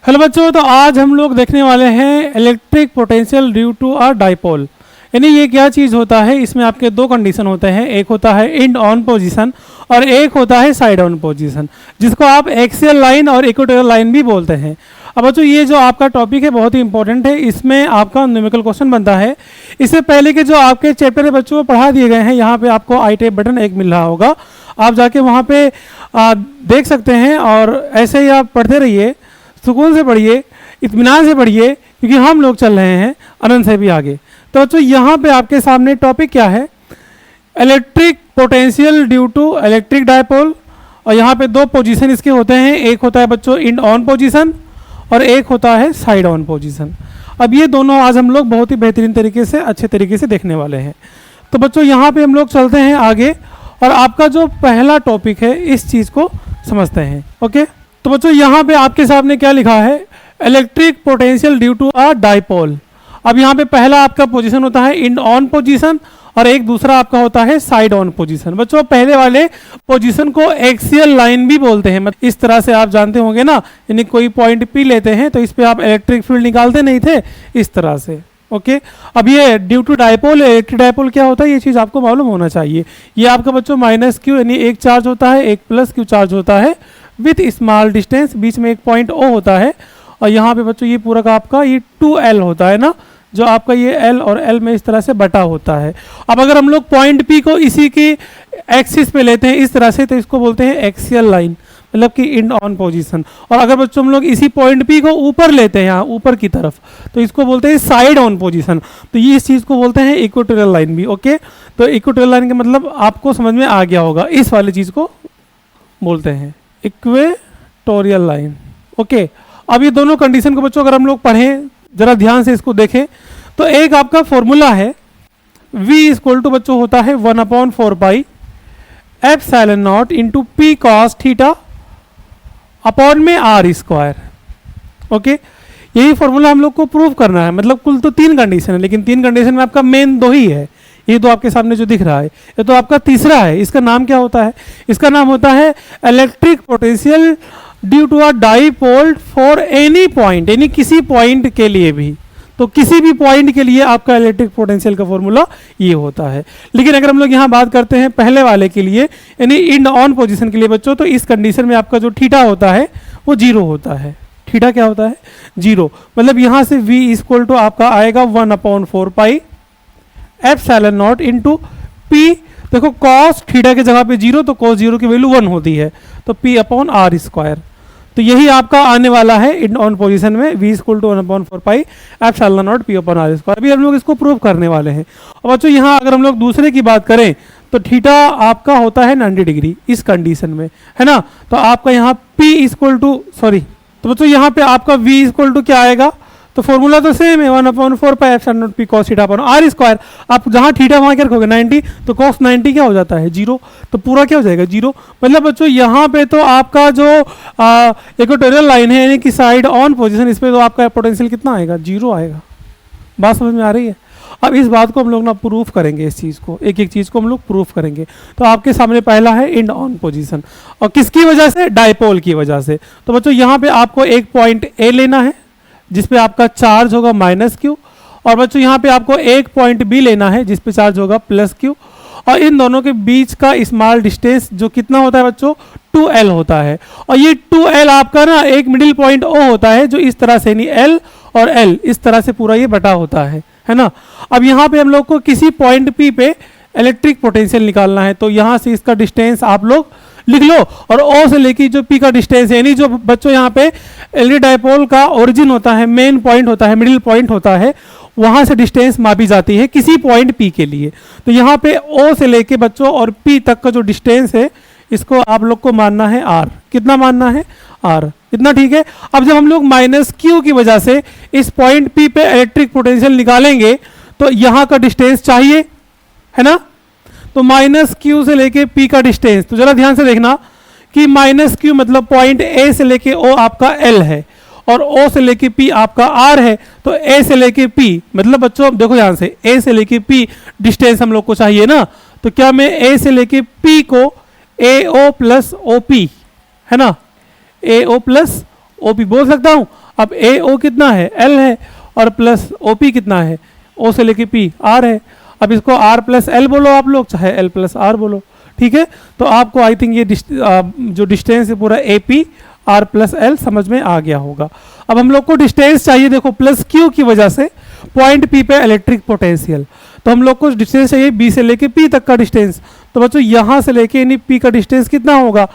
Hello बच्चों, तो आज हम लोग देखने वाले हैं electric potential due to a dipole. यानी ये क्या चीज़ होता है, इसमें आपके दो कंडीशन होते हैं, एक होता है इंड ऑन पोजीशन और एक होता है साइड ऑन पोजीशन, जिसको आप एक्सियल लाइन और इक्वेटोरियल लाइन भी बोलते हैं। अब बच्चों ये जो आपका टॉपिक है बहुत ही इंपॉर्टेंट है, इसमें आपका न्यूमेरिकल क्वेश्चन बनता है। इससे पहले के जो आपके चैप्टर है बच्चों पढ़ा दिए गए हैं, यहाँ पे आपको आई टैब बटन एक मिल रहा होगा, आप जाके वहाँ पे देख सकते हैं और ऐसे ही आप पढ़ते रहिए, सुकून से पढ़िए, इत्मीनान से पढ़िए, क्योंकि हम लोग चल रहे हैं अनंत से भी आगे। तो बच्चों यहाँ पे आपके सामने टॉपिक क्या है, electric potential due to electric dipole. और यहाँ पे दो पोजीशन इसके होते हैं, एक होता है बच्चों इंड ऑन पोजीशन और एक होता है साइड ऑन पोजीशन। अब ये दोनों आज हम लोग बहुत ही बेहतरीन तरीके से, अच्छे तरीके से देखने वाले हैं। तो बच्चों यहाँ पे हम लोग चलते हैं आगे और आपका जो पहला टॉपिक है इस चीज़ को समझते हैं। ओके, तो बच्चों यहाँ पे आपके सामने क्या लिखा है, electric potential due to a dipole. अब यहाँ पे पहला आपका पोजीशन होता है इंड ऑन पोजीशन और एक दूसरा आपका होता है साइड ऑन पोजीशन। बच्चों पहले वाले पोजीशन को एक्सियल लाइन भी बोलते हैं, मतलब इस तरह से आप जानते होंगे ना, यानी कोई पॉइंट पी लेते हैं तो इस पे आप इलेक्ट्रिक फील्ड निकालते नहीं थे, इस तरह से। ओके, अब ये due to dipole, electric dipole क्या होता है ये चीज़ आपको मालूम होना चाहिए। ये आपका बच्चों माइनस क्यू यानी एक चार्ज होता है, एक प्लस क्यू चार्ज होता है विथ स्मॉल डिस्टेंस, बीच में एक पॉइंट ओ होता है और यहाँ पे बच्चों ये पूरा का आपका ये 2L होता है ना, जो आपका ये L और L में इस तरह से बटा होता है। अब अगर हम लोग पॉइंट P को इसी की एक्सिस पे लेते हैं इस तरह से, तो इसको बोलते हैं एक्सियल लाइन, मतलब कि इंड ऑन पोजीशन। और अगर बच्चों हम लोग इसी पॉइंट P को ऊपर लेते हैं यहाँ ऊपर की तरफ, तो इसको बोलते हैं साइड ऑन पोजीशन। तो ये इस चीज़ को बोलते हैं इक्वेटोरियल लाइन भी। ओके, तो इक्वेटोरियल लाइन का मतलब आपको समझ में आ गया होगा, इस वाली चीज़ को बोलते हैं इक्वेटोरियल लाइन। ओके, अब ये दोनों कंडीशन को बच्चों अगर हम लोग पढ़ें, जरा ध्यान से इसको देखें, तो एक आपका फॉर्मूला है V इक्वल टू बच्चों होता है 1/4 pi epsilon naught into P cos theta upon में R स्क्वायर। ओके, यही फॉर्मूला हम लोग को प्रूव करना है, मतलब कुल तो 3 कंडीशन है, लेकिन 3 कंडीशन में आपका मेन 2 ही है। ये तो आपके सामने जो दिख रहा है ये तो आपका तीसरा है। इसका नाम क्या होता है, इसका नाम होता है electric potential due to a dipole for any point, यानी किसी पॉइंट के लिए भी। तो किसी भी पॉइंट के लिए आपका इलेक्ट्रिक पोटेंशियल का फॉर्मूला ये होता है। लेकिन अगर हम लोग यहाँ बात करते हैं पहले वाले के लिए, यानी इंड ऑन पोजीशन के लिए बच्चों, तो इस कंडीशन में आपका जो थीटा होता है वो 0 होता है। थीटा क्या होता है, 0, मतलब यहाँ से V इक्वल टू आपका आएगा 1/4 pi epsilon naught into P। देखो कॉस थीटा की जगह पे 0, तो कॉस 0 की वैल्यू 1 होती है, तो P अपॉन R स्क्वायर। तो यही आपका आने वाला है इंड ऑन पोजीशन में, V equal to 1/4 pi epsilon naught P upon R square. अभी हम लोग इसको प्रूव करने वाले हैं। और बच्चों यहाँ अगर हम लोग दूसरे की बात करें तो थीटा आपका होता है 90 डिग्री इस कंडीशन में, है ना। तो आपका यहाँ P इक्वल टू तो बच्चों यहाँ पे आपका V इक्वल टू क्या आएगा, तो फॉर्मूला तो सेम है 1/4 pi epsilon naught P cos theta upon R square. आप जहाँ थीटा वहाँ क्या रखोगे 90, तो cos 90 क्या हो जाता है 0, तो पूरा क्या हो जाएगा 0। मतलब बच्चों यहाँ पे तो आपका जो इक्वेटोरियल लाइन है यानी कि साइड ऑन पोजीशन, इस पे तो आपका पोटेंशियल कितना आएगा 0 आएगा। बात समझ में आ रही है। अब इस बात को हम लोग ना प्रूफ करेंगे, इस चीज़ को एक एक चीज़ को हम लोग प्रूफ करेंगे। तो आपके सामने पहला है इंड ऑन पोजीशन, और किसकी वजह से, डाइपोल की वजह से। तो बच्चों यहाँ पे आपको एक पॉइंट ए लेना है जिसपे आपका चार्ज होगा माइनस क्यू, और बच्चों यहाँ पे आपको एक पॉइंट बी लेना है जिसपे चार्ज होगा प्लस क्यू, और इन दोनों के बीच का स्मॉल डिस्टेंस जो कितना होता है बच्चों 2L होता है। और ये 2L आपका ना एक मिडिल पॉइंट O होता है, जो इस तरह से यानी L और L इस तरह से पूरा ये बटा होता है ना। अब यहाँ पे हम लोग को किसी पॉइंट P पे इलेक्ट्रिक पोटेंशियल निकालना है, तो यहाँ से इसका डिस्टेंस आप लोग लिख लो, और O से लेके जो P का डिस्टेंस है, यानी जो बच्चों यहाँ पे इलेक्ट्रिक डाइपोल का ओरिजिन होता है, मेन पॉइंट होता है, मिडिल पॉइंट होता है, वहाँ से डिस्टेंस मापी जाती है किसी पॉइंट P के लिए। तो यहाँ पे O से लेके बच्चों और P तक का जो डिस्टेंस है इसको आप लोग को मानना है R। कितना मानना है R, इतना ठीक है। अब जब हम लोग माइनस Q की वजह से इस पॉइंट P पे इलेक्ट्रिक पोटेंशियल निकालेंगे तो यहाँ का डिस्टेंस चाहिए, है ना। तो माइनस Q से लेके P का डिस्टेंस, तो जरा ध्यान से देखना कि माइनस Q मतलब पॉइंट A से लेके O आपका L है और O से लेके P आपका R है। तो A से लेके P मतलब बच्चों देखो ध्यान से, A से लेके P डिस्टेंस हम लोग को चाहिए ना। तो क्या मैं A से लेके P को AO प्लस OP, है ना, AO प्लस OP बोल सकता हूँ। अब ए ओ कितना है, एल है, और प्लस ओ पी कितना है, ओ से लेके पी आर है। अब इसको आर प्लस एल बोलो आप लोग, चाहे एल प्लस आर बोलो, ठीक है। तो आपको आई थिंक ये जो डिस्टेंस है पूरा A P R plus L समझ में आ गया होगा। अब हम लोग को डिस्टेंस चाहिए, देखो प्लस क्यू की वजह से पॉइंट पी पे इलेक्ट्रिक पोटेंशियल, तो हम लोग को डिस्टेंस चाहिए बी से लेके पी तक का डिस्टेंस। तो बच्चों यहाँ से लेके यानी पी का डिस्टेंस कितना होगा,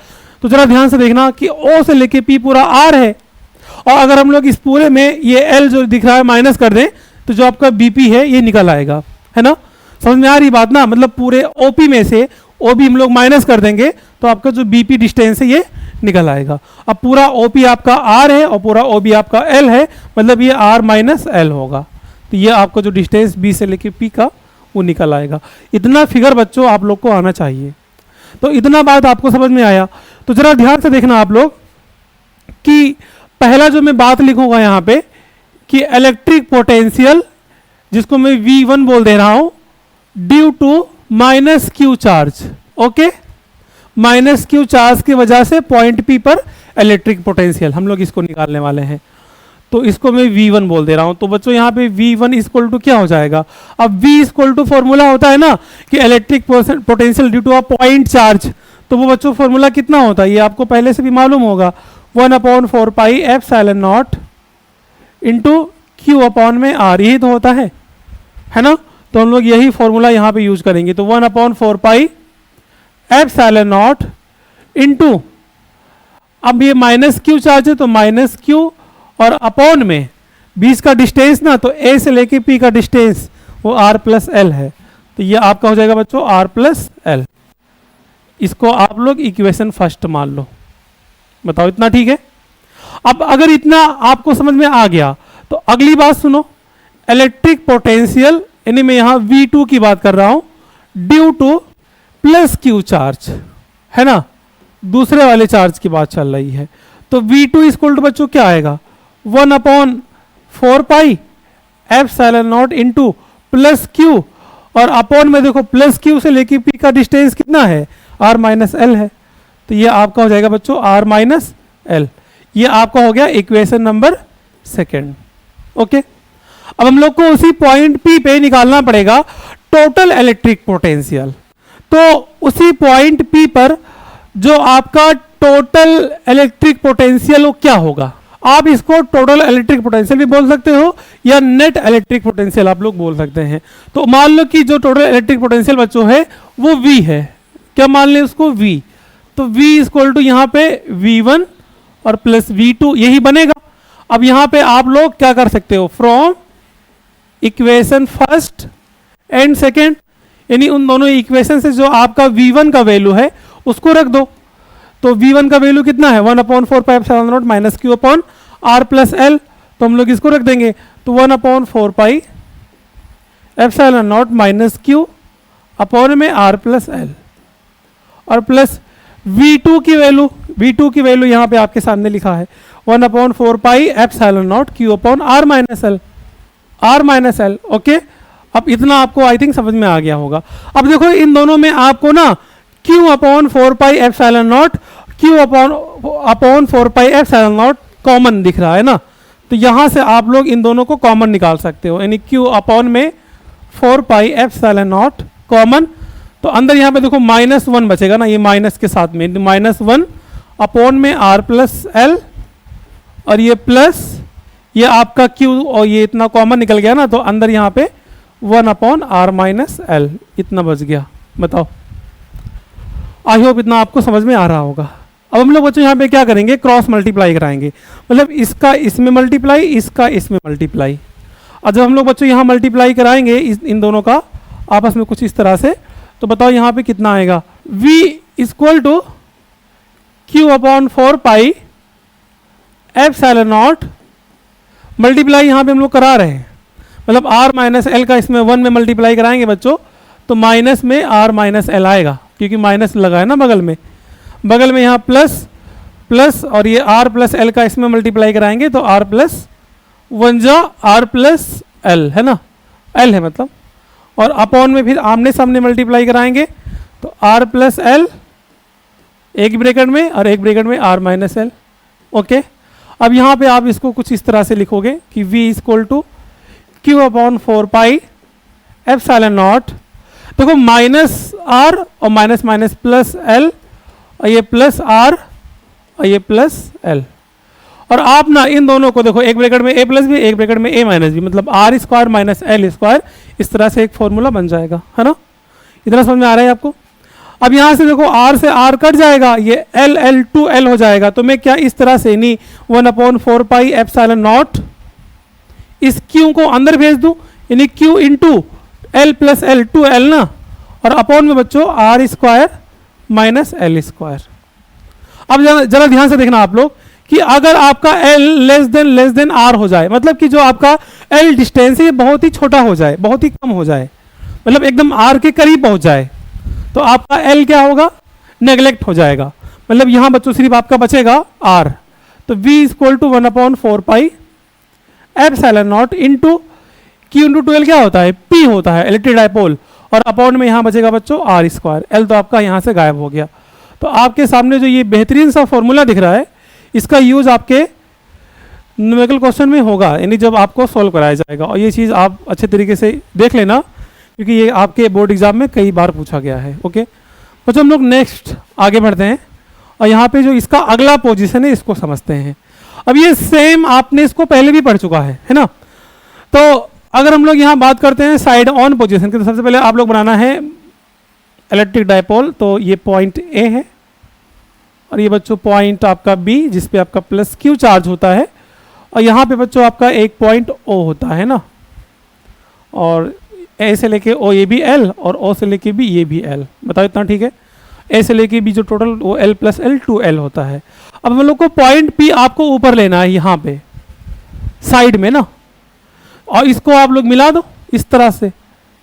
तो जरा ध्यान से देखना कि ओ से लेके पी पूरा आर है, और अगर हम लोग इस पूरे में ये एल जो दिख रहा है माइनस कर दें तो जो आपका बीपी है ये निकल आएगा, है ना। समझ में आ रही बात ना, मतलब पूरे ओपी में से ओ भी हम लोग माइनस कर देंगे तो आपका जो बीपी डिस्टेंस है ये निकल आएगा। अब पूरा ओपी आपका आर है और पूरा ओबी आपका एल है, मतलब ये आर माइनस एल होगा। तो ये आपका जो डिस्टेंस बी से लेके पी का वो निकल आएगा। इतना फिगर बच्चों आप लोग को आना चाहिए। तो इतना बात आपको समझ में आया। तो जरा ध्यान से देखना आप लोग कि पहला जो मैं बात लिखूंगा यहाँ पे कि इलेक्ट्रिक पोटेंशियल जिसको मैं V1 बोल दे रहा हूं due to minus Q charge, okay. Minus Q charge की वजह से पॉइंट पी पर इलेक्ट्रिक पोटेंशियल हम लोग इसको निकालने वाले हैं, तो इसको मैं V1 बोल दे रहा हूं। तो बच्चों यहाँ पे V1 इक्वल टू क्या हो जाएगा, अब V इक्वल टू फॉर्मूला होता है ना कि electric potential due to a point charge, तो वो बच्चों फॉर्मूला कितना होता है ये आपको पहले से भी मालूम होगा, 1/4 pi epsilon naught into Q upon में आर, यही तो होता है ना। तो हम लोग यही फॉर्मूला यहाँ पे यूज करेंगे। तो 1/4 पाई एप्सिलॉन नॉट इंटू, अब ये माइनस क्यू चार्ज है तो माइनस क्यू, और अपॉन में बीच का डिस्टेंस ना, तो ए से लेके पी का डिस्टेंस वो आर प्लस एल है, तो ये आपका हो जाएगा बच्चों आर प्लस एल। इसको आप लोग इक्वेशन फर्स्ट मान लो। बताओ इतना ठीक है। अब अगर इतना आपको समझ में आ गया तो अगली बात सुनो, इलेक्ट्रिक पोटेंशियल यानी मैं यहां V2 की बात कर रहा हूं due two plus Q charge, है ना, दूसरे वाले चार्ज की बात चल रही है। तो V2 इक्वल टू बच्चों क्या आएगा, 1/4 pi epsilon naught into plus Q, और अपॉन में देखो प्लस क्यू से लेके पी का डिस्टेंस कितना है, आर माइनस एल है, तो ये आपका हो जाएगा बच्चों आर माइनस एल। ये आपका हो गया इक्वेशन नंबर सेकेंड, ओके। अब हम लोग को उसी पॉइंट पी पे निकालना पड़ेगा टोटल इलेक्ट्रिक पोटेंशियल। तो उसी पॉइंट पी पर जो आपका टोटल इलेक्ट्रिक पोटेंशियल वो क्या होगा, आप इसको टोटल इलेक्ट्रिक पोटेंशियल भी बोल सकते हो या नेट इलेक्ट्रिक पोटेंशियल आप लोग बोल सकते हैं। तो मान लो कि जो टोटल इलेक्ट्रिक पोटेंशियल बच्चों है वो V है, क्या मान लें उसको V, तो V इक्वल टू यहाँ पे V1 और प्लस V2 यही बनेगा। अब यहाँ पे आप लोग क्या कर सकते हो, from equation first and second, यानी उन दोनों इक्वेशन से जो आपका V1 का वैल्यू है उसको रख दो। तो V1 का वैल्यू कितना है, 1/4 pi epsilon naught minus Q upon R plus L, तो हम लोग इसको रख देंगे। तो 1/4 pi epsilon naught minus Q upon में आर प्लस एल, और प्लस V2 की वैल्यू यहाँ पे आपके सामने लिखा है 1/4 pi epsilon naught Q upon R minus L, okay. अब इतना आपको आई थिंक समझ में आ गया होगा। अब देखो इन दोनों में आपको ना Q/4 pi epsilon not Q/4 pi epsilon not common दिख रहा है ना, तो यहाँ से आप लोग इन दोनों को कॉमन निकाल सकते हो, यानी Q अपॉन में 4 पाई एप्सिलॉन नॉट कॉमन, तो अंदर यहाँ पे देखो -1 बचेगा ना, ये माइनस के साथ में -1 अपॉन में आर प्लस एल, और ये प्लस ये आपका Q और ये इतना कॉमन निकल गया ना, तो अंदर यहाँ पे 1/r माइनस एल इतना बच गया। बताओ, आई होप इतना आपको समझ में आ रहा होगा। अब हम लोग बच्चों यहाँ पे क्या करेंगे, क्रॉस मल्टीप्लाई कराएंगे, मतलब इसका इसमें मल्टीप्लाई, इसका इसमें मल्टीप्लाई। और जब हम लोग बच्चों यहाँ मल्टीप्लाई कराएंगे इन दोनों का आपस में कुछ इस तरह से, तो बताओ यहाँ पे कितना आएगा, V equal to Q/4 pi epsilon naught, multiply यहाँ पे हम लोग करा रहे हैं, मतलब r माइनस एल का इसमें 1 में मल्टीप्लाई कराएंगे बच्चों, तो माइनस में r माइनस एल आएगा, क्योंकि माइनस लगा है ना बगल में यहाँ प्लस, और ये r प्लस एल का इसमें मल्टीप्लाई कराएंगे तो r प्लस 1 जा r प्लस एल है ना, l है मतलब, और अपॉन में फिर आमने सामने मल्टीप्लाई कराएंगे तो r प्लस एल एक ब्रैकेट में और एक ब्रैकेट में r माइनस एल, ओके। अब यहाँ पे आप इसको कुछ इस तरह से लिखोगे कि v equal to Q upon 4 pi epsilon naught. देखो माइनस आर और माइनस माइनस प्लस एल, और ये प्लस आर और ये प्लस एल, और आप ना इन दोनों को देखो, एक ब्रैकेट में a प्लस भी, एक ब्रैकेट में a माइनस भी, मतलब R square minus L square, इस तरह से एक फॉर्मूला बन जाएगा, है ना। इतना समझ में आ रहा है आपको। अब यहाँ से देखो r से r कट जाएगा, ये l l टू l हो जाएगा, तो मैं क्या इस तरह से नहीं 1/4 पाई एप्सिलॉन नॉट इस q को अंदर भेज दूं, यानी q into L plus L two L ना, और अपॉन में बच्चों R square minus L square. अब जरा ध्यान से देखना आप लोग कि अगर आपका l लेस देन r हो जाए, मतलब कि जो आपका l डिस्टेंस है ये बहुत ही छोटा हो जाए, बहुत ही कम हो जाए, मतलब एकदम r के करीब पहुंच जाए, तो आपका l क्या होगा, नेग्लेक्ट हो जाएगा, मतलब यहां बच्चों सिर्फ आपका बचेगा r। तो v equal to 1/4 pi epsilon naught into q into 2l क्या होता है, p होता है, इलेक्ट्रिक डायपोल, और अपॉन में यहां बचेगा बच्चों r स्क्वायर, l तो आपका यहां से गायब हो गया। तो आपके सामने जो ये बेहतरीन सा फॉर्मूला दिख रहा है, इसका यूज आपके न्यूमेरिकल क्वेश्चन में होगा, यानी जब आपको सॉल्व कराया जाएगा, और ये चीज़ आप अच्छे तरीके से देख लेना, क्योंकि ये आपके बोर्ड एग्जाम में कई बार पूछा गया है। ओके, तो हम लोग नेक्स्ट आगे बढ़ते हैं, और यहाँ पे जो इसका अगला पोजीशन है इसको समझते हैं। अब ये सेम आपने इसको पहले भी पढ़ चुका है ना। तो अगर हम लोग यहाँ बात करते हैं साइड ऑन पोजीशन की, तो सबसे पहले आप लोग बनाना है इलेक्ट्रिक डायपोल। तो ये पॉइंट ए है, और ये बच्चों पॉइंट आपका बी, जिसपे आपका प्लस क्यू चार्ज होता है, और यहाँ पे बच्चों आपका एक पॉइंट ओ होता है ना, और ए से लेके ओ ये भी एल, और ओ से लेके भी ये भी एल। बताओ इतना ठीक है। ए से लेके भी जो टोटल वो L plus L two L होता है। अब हम लोग को पॉइंट पी आपको ऊपर लेना है यहाँ पे साइड में ना, और इसको आप लोग मिला दो इस तरह से।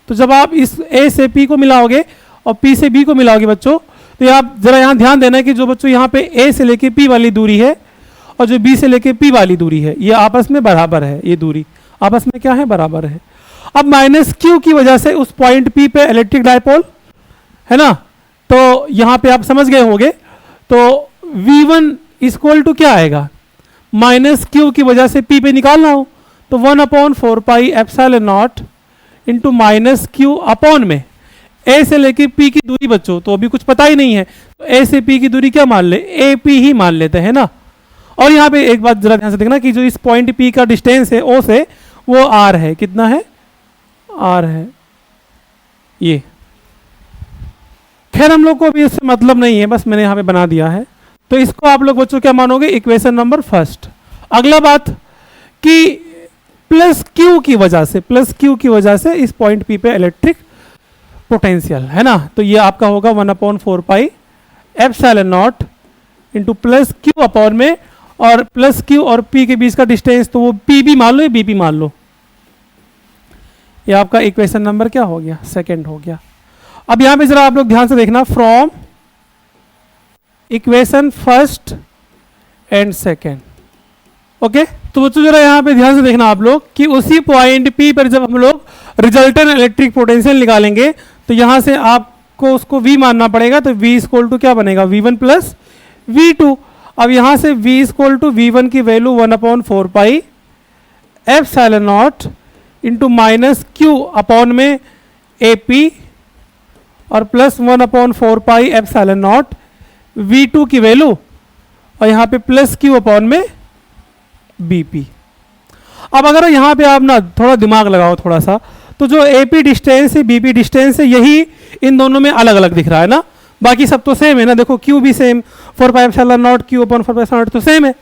तो जब आप इस ए से पी को मिलाओगे और पी से बी को मिलाओगे बच्चों, तो आप जरा यहाँ ध्यान देना है कि जो बच्चों यहाँ पे ए से लेके पी वाली दूरी है और जो बी से लेके पी वाली दूरी है, ये आपस में बराबर है, ये दूरी आपस में क्या है, बराबर है। अब माइनस क्यू की वजह से उस पॉइंट पी पे इलेक्ट्रिक डायपोल है ना, तो यहाँ पे आप समझ गए होंगे। तो V1 इक्वल टू क्या आएगा, माइनस क्यू की वजह से पी पे निकालना हो, तो 1/4 pi epsilon naught into minus Q upon में ए से लेके पी की दूरी बच्चों, तो अभी कुछ पता ही नहीं है, तो ए से पी की दूरी क्या मान ले, ए पी ही मान लेते हैं ना। और यहाँ पे एक बात जरा ध्यान से देखना कि जो इस पॉइंट पी का डिस्टेंस है ओ से, वो आर है, कितना है, आर है ये। खैर हम लोग को अभी इससे मतलब नहीं है, बस मैंने यहाँ पे बना दिया है। तो इसको आप लोग बच्चों क्या मानोगे, इक्वेशन नंबर फर्स्ट। अगला बात कि प्लस क्यू की वजह से इस पॉइंट पी पे इलेक्ट्रिक पोटेंशियल है ना, तो ये आपका होगा 1/4 pi epsilon naught into plus Q upon में, और प्लस क्यू और पी के बीच का डिस्टेंस, तो वो पी भी मान लो, बी भी मान लो। ये आपका इक्वेशन नंबर क्या हो गया, सेकंड हो गया। अब यहां पे जरा आप लोग ध्यान से देखना, from equation first and second. Okay, तो बच्चों जरा यहाँ पे ध्यान से देखना आप लोग कि उसी पॉइंट पी पर जब हम लोग रिजल्टेंट इलेक्ट्रिक पोटेंशियल निकालेंगे, तो यहाँ से आपको उसको V मानना पड़ेगा। तो V इक्वल टू क्या बनेगा, V1 प्लस V2। अब यहाँ से V इक्वल टू V1 की value 1/4 pi epsilon naught into minus Q upon में AP, और plus 1/4 pi epsilon not V2 की वैल्यू, और यहाँ पे प्लस क्यू अपॉन में BP। अब अगर यहाँ पे आप ना थोड़ा दिमाग लगाओ थोड़ा सा, तो जो AP डिस्टेंस है, BP डिस्टेंस है, यही इन दोनों में अलग अलग दिख रहा है ना, बाकी सब तो सेम है ना। देखो Q भी same, 4 pi epsilon not Q upon 4 pi epsilon not तो सेम है।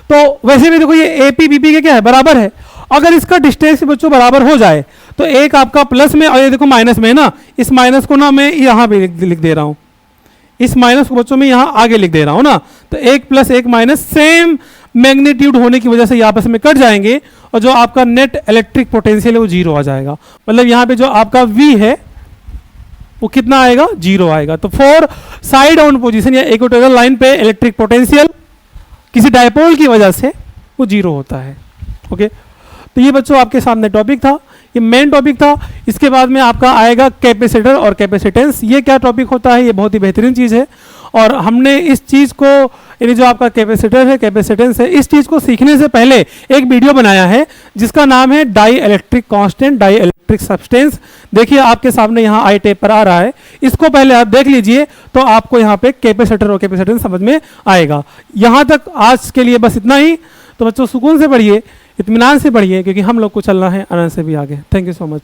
तो वैसे भी देखो ये AP BP के क्या है, बराबर है। अगर इसका डिस्टेंस बच्चों बराबर हो जाए, तो एक आपका प्लस में और ये देखो माइनस में है ना, इस माइनस को ना मैं यहाँ पे लिख दे रहा हूँ, इस माइनस को बच्चों में यहाँ आगे लिख दे रहा हूँ ना। तो एक प्लस एक माइनस सेम मैग्नीट्यूड होने की वजह से ये आपस में कट जाएंगे, और जो आपका नेट इलेक्ट्रिक पोटेंशियल है वो जीरो आ जाएगा। मतलब यहाँ पे जो आपका V है वो कितना आएगा, जीरो आएगा। तो फॉर साइड ऑन पोजीशन या इक्वेटोरियल लाइन पे इलेक्ट्रिक पोटेंशियल किसी डायपोल की वजह से वो जीरो होता है। ओके, तो ये बच्चों आपके सामने टॉपिक था, ये मेन टॉपिक था। इसके बाद में आपका आएगा कैपेसिटर और कैपेसिटेंस। ये क्या टॉपिक होता है, ये बहुत ही बेहतरीन चीज़ है, और हमने इस चीज़ को, यानी जो आपका कैपेसिटर है, कैपेसिटेंस है, इस चीज़ को सीखने से पहले एक वीडियो बनाया है जिसका नाम है dielectric constant, dielectric substance. देखिए आपके सामने यहाँ आई टेप पर आ रहा है, इसको पहले आप देख लीजिए तो आपको यहाँ पे कैपेसिटर और कैपेसिटेंस समझ में आएगा। यहाँ तक आज के लिए बस इतना ही। तो बच्चों सुकून से पढ़िए, इत्मीनान से पढ़िए, क्योंकि हम लोग को चलना है आनंद से भी आगे। Thank you so much.